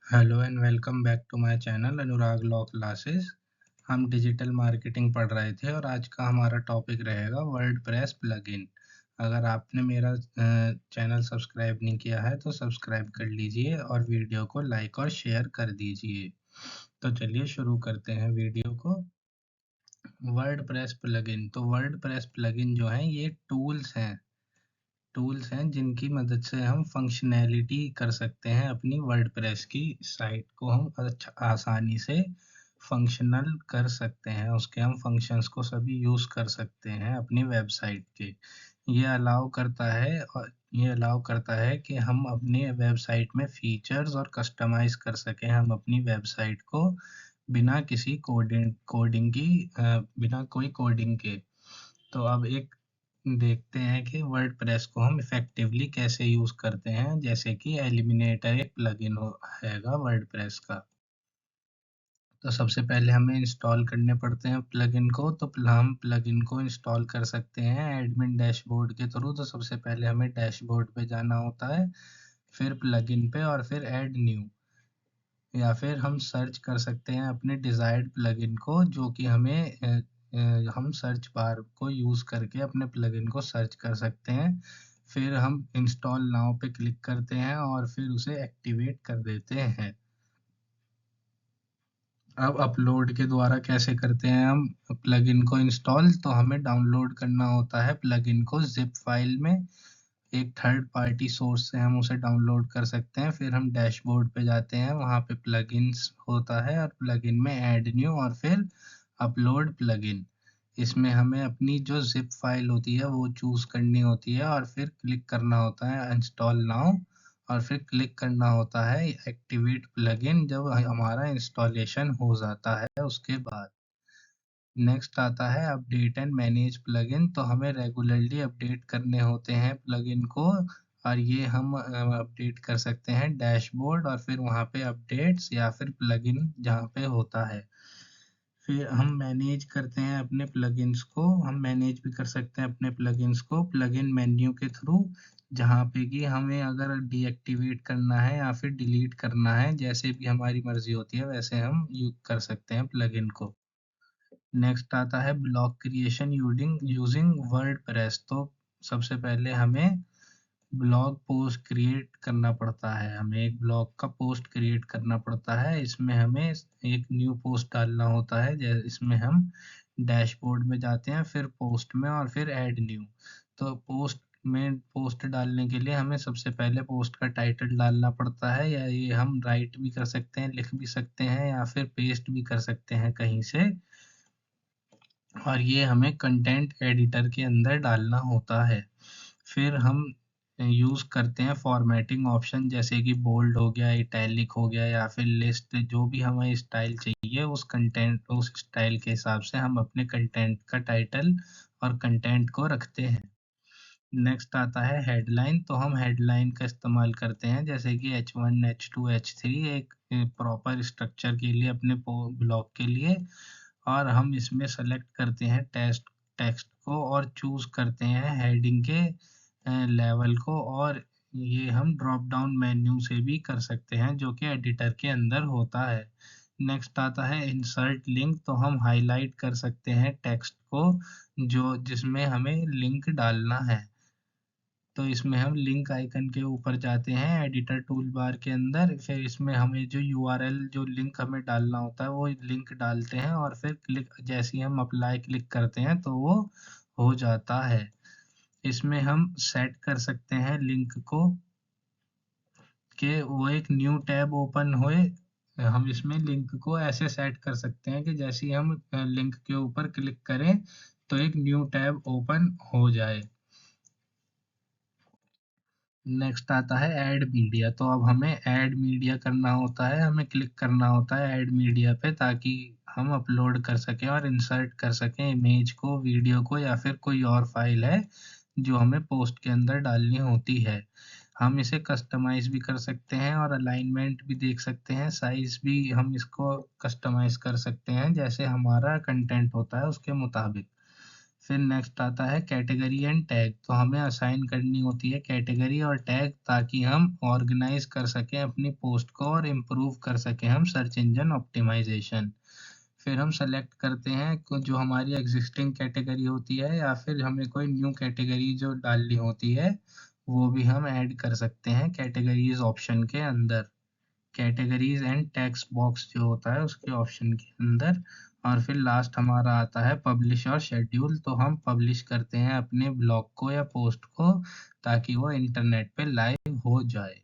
Hello and welcome back to my channel Anurag law classes. हम digital marketing पढ़ रहे थे और आज का हमारा टॉपिक रहेगा वर्डप्रेस प्लगइन। अगर आपने मेरा चैनल सब्सक्राइब नहीं किया है तो सब्सक्राइब कर लीजिए और वीडियो को लाइक और शेयर कर दीजिए। तो चलिए शुरू करते हैं वीडियो को। वर्डप्रेस प्लगइन वर्डप्रेस प्लगइन जो है ये टूल्स हैं जिनकी मदद से हम फंक्शनैलिटी कर सकते हैं। अपनी वर्डप्रेस की साइट को हम आसानी से फंक्शनल कर सकते हैं, उसके हम फंक्शंस को सभी यूज़ कर सकते हैं अपनी वेबसाइट के। ये अलाउ करता है कि हम अपनी वेबसाइट में फीचर्स और कस्टमाइज कर सकें हम अपनी वेबसाइट को बिना किसी बिना कोई कोडिंग के। तो अब एक देखते हैं कि वर्डप्रेस को हम इफ़ेक्टिवली कैसे यूज़ करते हैं। जैसे कि एलिमिनेटर एक प्लगइन हैगा वर्डप्रेस का। तो सबसे पहले हमें इंस्टॉल करने पड़ते हैं प्लगइन को। तो हम प्लगइन को इंस्टॉल कर सकते हैं एडमिन डैशबोर्ड के थ्रू। तो सबसे पहले हमें डैशबोर्ड पे जाना होता है, फिर प्लगइन पे और फिर ऐड न्यू, या फिर हम सर्च कर सकते हैं अपने डिज़ायर्ड प्लगइन को, जो कि हम सर्च बार को यूज़ करके अपने प्लगइन को सर्च कर सकते हैं। फिर हम इंस्टॉल नाउ पे क्लिक करते हैं और फिर उसे एक्टिवेट कर देते हैं। अब अपलोड के द्वारा कैसे करते हैं हम प्लगइन को इंस्टॉल? तो हमें डाउनलोड करना होता है प्लगइन को ज़िप फाइल में। एक थर्ड पार्टी सोर्स से हम उसे डाउनलोड कर सकते हैं। फिर हम डैशबोर्ड पे जाते हैं, वहाँ पे प्लगइन्स होता है और प्लगइन में ऐड न्यू और फिर अपलोड प्लगइन। इसमें हमें अपनी जो ज़िप फाइल होती है वो चूज़ करनी होती है और फिर क्लिक करना होता है इंस्टॉल नाउ और फिर क्लिक करना होता है एक्टिवेट प्लगइन जब हमारा इंस्टॉलेशन हो जाता है उसके बाद। नेक्स्ट आता है अपडेट एंड मैनेज प्लगइन। तो हमें रेगुलरली अपडेट करने होते हैं प्लगइन को और ये हम अपडेट कर सकते हैं डैशबोर्ड और फिर वहाँ पे अपडेट्स या फिर प्लगइन जहाँ पे होता है। फिर हम मैनेज करते हैं अपने प्लगइन्स को। हम मैनेज भी कर सकते हैं अपने प्लगइन्स को प्लगइन मेन्यू के थ्रू, जहाँ पे कि हमें अगर डीएक्टिवेट करना है या फिर डिलीट करना है, जैसे भी हमारी मर्जी होती है वैसे हम यूज़ कर सकते हैं प्लगइन को। नेक्स्ट आता है ब्लॉग क्रिएशन यूजिंग वर्डप्रेस। तो सबसे पहले हमें ब्लॉग पोस्ट क्रिएट करना पड़ता है। हमें एक ब्लॉग का पोस्ट क्रिएट करना पड़ता है। इसमें हमें एक न्यू पोस्ट डालना होता है। इसमें हम डैशबोर्ड में जाते हैं, फिर पोस्ट में और फिर ऐड न्यू। तो पोस्ट डालने के लिए हमें सबसे पहले पोस्ट का टाइटल डालना पड़ता है, या ये हम राइट भी कर सकते हैं, लिख भी सकते हैं या फिर पेस्ट भी कर सकते हैं कहीं से। और ये हमें कंटेंट एडिटर के अंदर डालना होता है। फिर हम यूज़ करते हैं फॉर्मेटिंग ऑप्शन, जैसे कि बोल्ड हो गया, इटैलिक हो गया या फिर लिस्ट। जो भी हमें स्टाइल चाहिए उस स्टाइल के हिसाब से हम अपने कंटेंट का टाइटल और कंटेंट को रखते हैं। नेक्स्ट आता है हेडलाइन। तो हम हेडलाइन का इस्तेमाल करते हैं, जैसे कि H1 H2 H3 एक प्रॉपर स्ट्रक्चर के लिए अपने ब्लॉग के लिए। और हम इसमें सेलेक्ट करते हैं टेक्स्ट को और चूज़ करते हैं हेडिंग के लेवल को, और ये हम ड्रॉप डाउन मेन्यू से भी कर सकते हैं जो कि एडिटर के अंदर होता है। नेक्स्ट आता है इंसर्ट लिंक। तो हम हाईलाइट कर सकते हैं टेक्स्ट को जो जिसमें हमें लिंक डालना है। तो इसमें हम लिंक आइकन के ऊपर जाते हैं एडिटर टूल बार के अंदर। फिर इसमें हमें जो यूआरएल जो लिंक हमें डालना होता है वो लिंक डालते हैं और फिर जैसे ही हम अप्लाई क्लिक करते हैं तो वो हो जाता है। इसमें हम सेट कर सकते हैं लिंक को कि वो एक न्यू टैब ओपन होए। हम इसमें लिंक को ऐसे सेट कर सकते हैं कि जैसे ही हम लिंक के ऊपर क्लिक करें तो एक न्यू टैब ओपन हो जाए। नेक्स्ट आता है ऐड मीडिया। तो अब हमें ऐड मीडिया करना होता है, हमें क्लिक करना होता है ऐड मीडिया पे, ताकि हम अपलोड कर सकें और इंसर्ट कर सकें इमेज को, वीडियो को या फिर कोई और फाइल है जो हमें पोस्ट के अंदर डालनी होती है। हम इसे कस्टमाइज़ भी कर सकते हैं और अलाइनमेंट भी देख सकते हैं, साइज़ भी हम इसको कस्टमाइज़ कर सकते हैं जैसे हमारा कंटेंट होता है उसके मुताबिक। फिर नेक्स्ट आता है कैटेगरी एंड टैग, तो हमें असाइन करनी होती है कैटेगरी और टैग ताकि हम ऑर्गेनाइज कर सकें अपनी पोस्ट को और इम्प्रूव कर सकें हम सर्च इंजन ऑप्टिमाइजेशन। फिर हम सेलेक्ट करते हैं जो हमारी एग्जिस्टिंग कैटेगरी होती है या फिर हमें कोई न्यू कैटेगरी जो डालनी होती है वो भी हम ऐड कर सकते हैं कैटेगरीज ऑप्शन के अंदर, कैटेगरीज एंड टेक्स्ट बॉक्स जो होता है उसके ऑप्शन के अंदर। और फिर लास्ट हमारा आता है पब्लिश और शेड्यूल, तो हम पब्लिश करते हैं अपने ब्लॉग को या पोस्ट को ताकि वो इंटरनेट पे लाइव हो जाए।